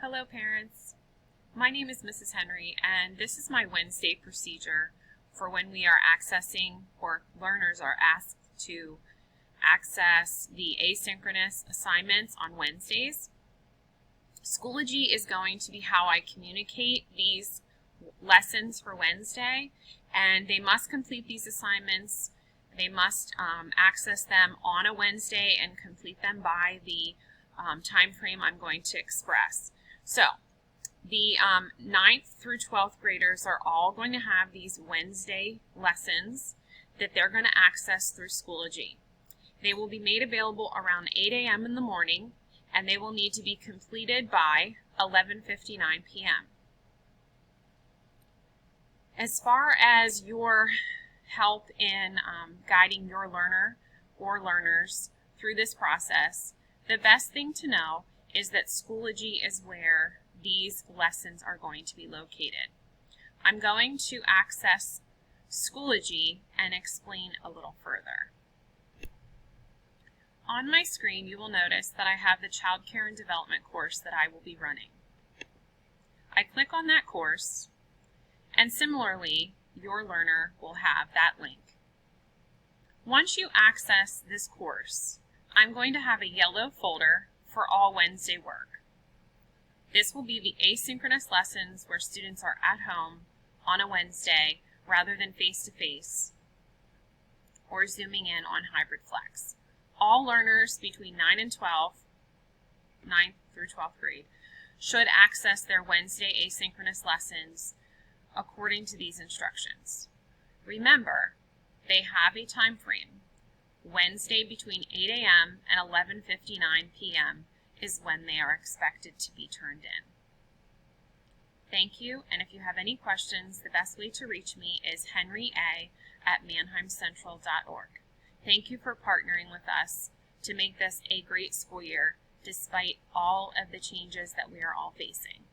Hello parents, my name is Mrs. Henry and this is my Wednesday procedure for when we are accessing or learners are asked to access the asynchronous assignments on Wednesdays. Schoology is going to be how I communicate these lessons for Wednesday, and they must complete these assignments. They must access them on a Wednesday and complete them by the time frame I'm going to express. So the 9th through 12th graders are all going to have these Wednesday lessons that they're going to access through Schoology. They will be made available around 8 a.m. in the morning, and they will need to be completed by 11:59 p.m. As far as your help in guiding your learner or learners through this process, the best thing to know is that Schoology is where these lessons are going to be located. I'm going to access Schoology and explain a little further. On my screen, you will notice that I have the Child Care and Development course that I will be running. I click on that course, and similarly, your learner will have that link. Once you access this course, I'm going to have a yellow folder for all Wednesday work. This will be the asynchronous lessons where students are at home on a Wednesday rather than face-to-face or zooming in on Hybrid Flex. All learners between 9 and 12, 9th through 12th grade, should access their Wednesday asynchronous lessons according to these instructions. Remember, they have a time frame. Wednesday between 8 a.m. and 11:59 p.m. is when they are expected to be turned in. Thank you, and if you have any questions, the best way to reach me is henrya@mannheimcentral.org. Thank you for partnering with us to make this a great school year, despite all of the changes that we are all facing.